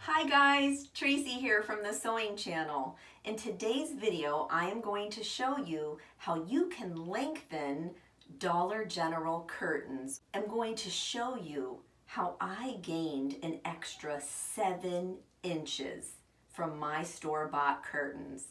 Hi guys, Tracy here from the Sewing Channel. In today's video, I am going to show you how you can lengthen Dollar General curtains. I'm going to show you how I gained an extra 7 inches from my store-bought curtains.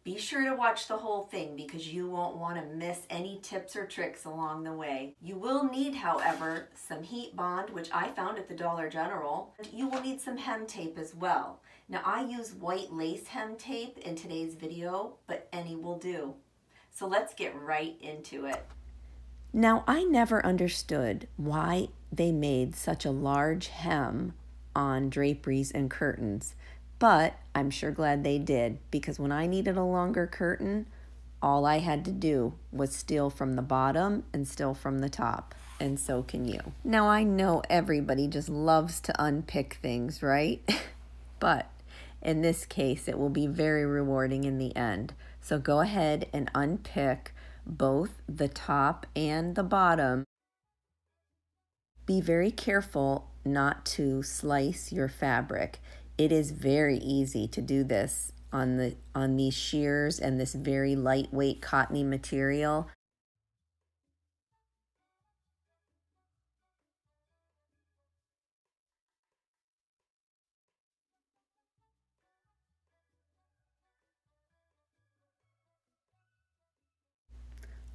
Be sure to watch the whole thing because you won't want to miss any tips or tricks along the way. You will need, however, some heat bond, which I found at the Dollar General. You will need some hem tape as well. Now I use white lace hem tape in today's video, but any will do. So let's get right into it. Now I never understood why they made such a large hem on draperies and curtains. But I'm sure glad they did, because when I needed a longer curtain, all I had to do was steal from the bottom and steal from the top, and so can you. Now I know everybody just loves to unpick things, right? But in this case, it will be very rewarding in the end. So go ahead and unpick both the top and the bottom. Be very careful not to slice your fabric. It is very easy to do this on these shears and this very lightweight cottony material.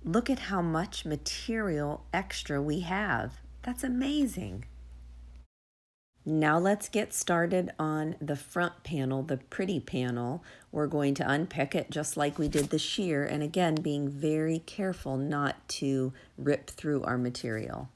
Look at how much material extra we have. That's amazing. Now let's get started on the front panel, the pretty panel. We're going to unpick it just like we did the shear, and again, being very careful not to rip through our material.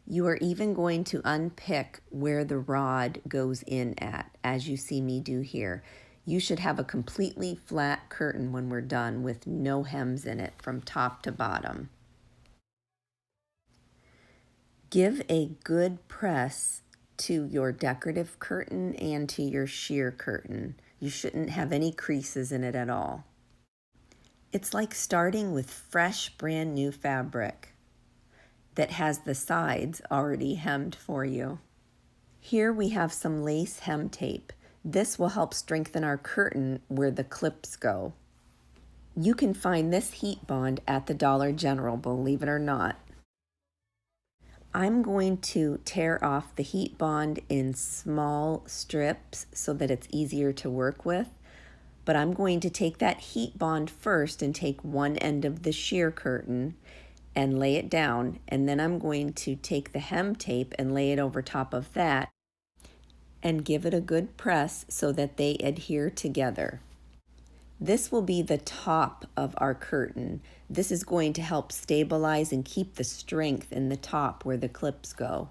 You are even going to unpick where the rod goes in at, as you see me do here. You should have a completely flat curtain when we're done with no hems in it from top to bottom. Give a good press to your decorative curtain and to your sheer curtain. You shouldn't have any creases in it at all. It's like starting with fresh, brand new fabric that has the sides already hemmed for you. Here we have some lace hem tape. This will help strengthen our curtain where the clips go. You can find this heat bond at the Dollar General, believe it or not. I'm going to tear off the heat bond in small strips so that it's easier to work with. But I'm going to take that heat bond first and take one end of the sheer curtain and lay it down, and then I'm going to take the hem tape and lay it over top of that and give it a good press so that they adhere together. This will be the top of our curtain. This is going to help stabilize and keep the strength in the top where the clips go.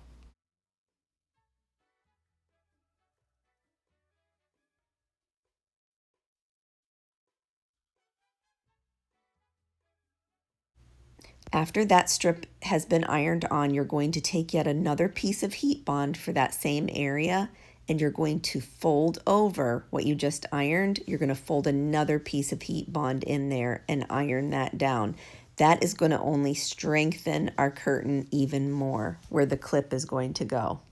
After that strip has been ironed on, you're going to take yet another piece of heat bond for that same area, and you're going to fold over what you just ironed. You're going to fold another piece of heat bond in there and iron that down. That is going to only strengthen our curtain even more where the clip is going to go.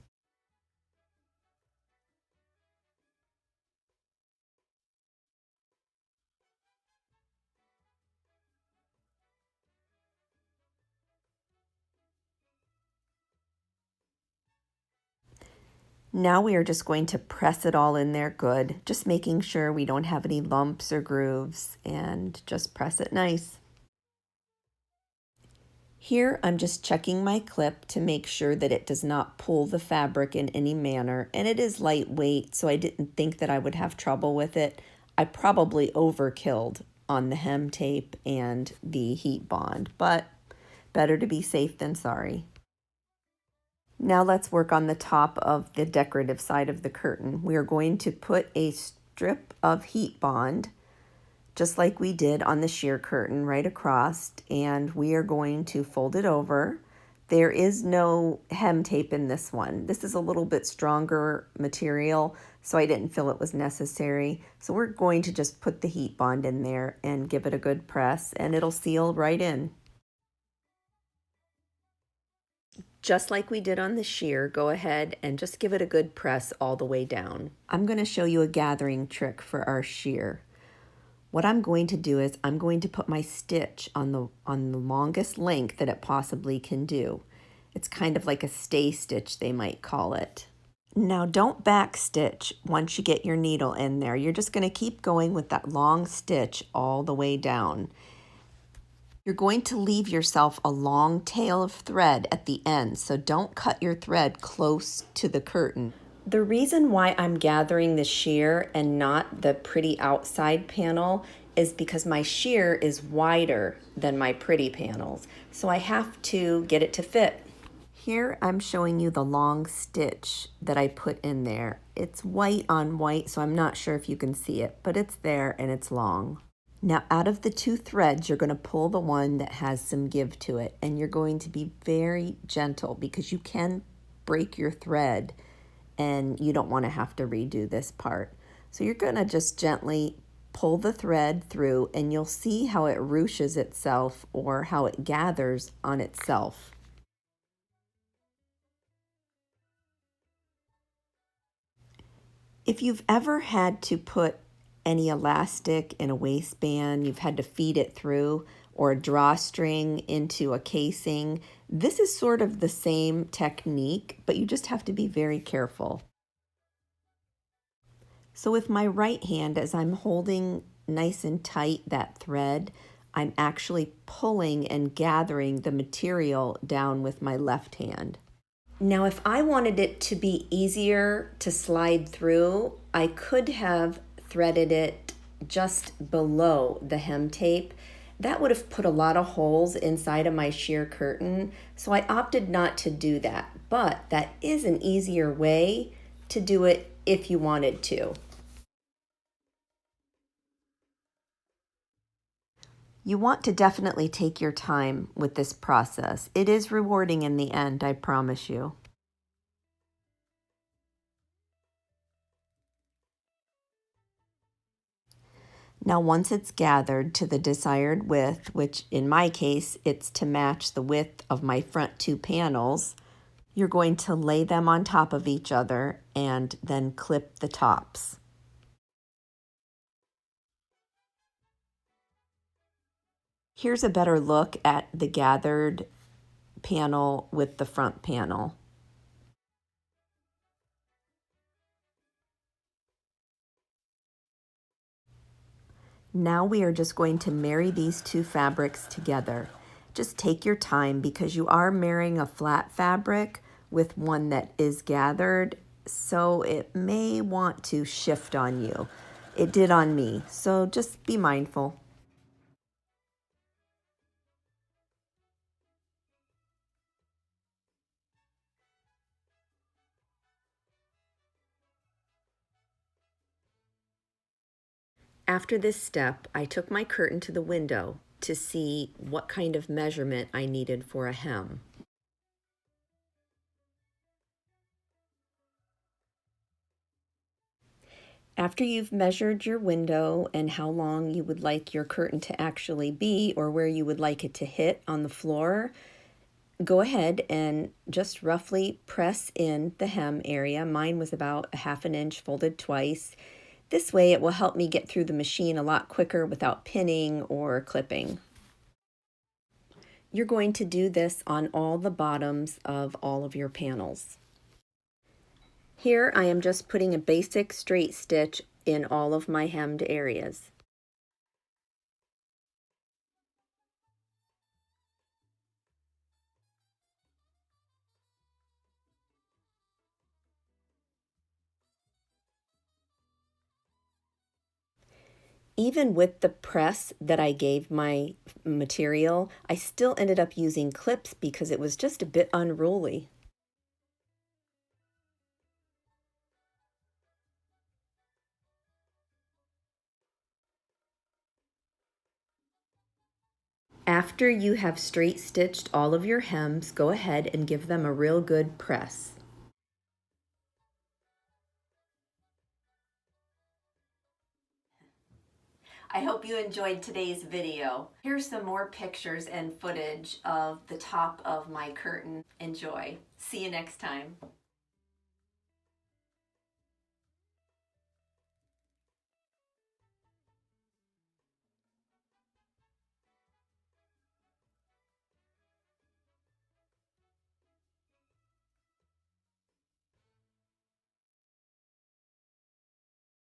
Now we are just going to press it all in there good, just making sure we don't have any lumps or grooves, and just press it nice. Here I'm just checking my clip to make sure that it does not pull the fabric in any manner, and it is lightweight, so I didn't think that I would have trouble with it. I probably overkilled on the hem tape and the heat bond, but better to be safe than sorry. Now let's work on the top of the decorative side of the curtain. We are going to put a strip of heat bond, just like we did on the sheer curtain, right across, and we are going to fold it over, There is no hem tape in this one. This is a little bit stronger material, so I didn't feel it was necessary. So we're going to just put the heat bond in there and give it a good press, and it'll seal right in. Just like we did on the shear, go ahead and just give it a good press all the way down. I'm going to show you a gathering trick for our shear. What I'm going to do is I'm going to put my stitch on the longest length that it possibly can do. It's kind of like a stay stitch, they might call it. Now don't back stitch once you get your needle in there. You're just going to keep going with that long stitch all the way down. You're going to leave yourself a long tail of thread at the end, so don't cut your thread close to the curtain. The reason why I'm gathering the shear and not the pretty outside panel is because my shear is wider than my pretty panels, so I have to get it to fit. Here I'm showing you the long stitch that I put in there. It's white on white, so I'm not sure if you can see it, but it's there and it's long. Now out of the two threads, you're going to pull the one that has some give to it, and you're going to be very gentle because you can break your thread and you don't want to have to redo this part. So you're going to just gently pull the thread through, and you'll see how it ruches itself or how it gathers on itself. If you've ever had to put any elastic in a waistband, you've had to feed it through, or a drawstring into a casing, this is sort of the same technique, but you just have to be very careful. So with my right hand, as I'm holding nice and tight that thread, I'm actually pulling and gathering the material down with my left hand. Now, if I wanted it to be easier to slide through, I could have threaded it just below the hem tape. That would have put a lot of holes inside of my sheer curtain, so I opted not to do that. But that is an easier way to do it if you wanted to. You want to definitely take your time with this process. It is rewarding in the end, I promise you. Now once it's gathered to the desired width, which in my case, it's to match the width of my front two panels, you're going to lay them on top of each other and then clip the tops. Here's a better look at the gathered panel with the front panel. Now we are just going to marry these two fabrics together. Just take your time because you are marrying a flat fabric with one that is gathered, so it may want to shift on you. It did on me, so just be mindful. After this step, I took my curtain to the window to see what kind of measurement I needed for a hem. After you've measured your window and how long you would like your curtain to actually be or where you would like it to hit on the floor, go ahead and just roughly press in the hem area. Mine was about 1/2 inch folded twice. This way it will help me get through the machine a lot quicker without pinning or clipping. You're going to do this on all the bottoms of all of your panels. Here I am just putting a basic straight stitch in all of my hemmed areas. Even with the press that I gave my material, I still ended up using clips because it was just a bit unruly. After you have straight stitched all of your hems, go ahead and give them a real good press. I hope you enjoyed today's video. Here's some more pictures and footage of the top of my curtain. Enjoy. See you next time.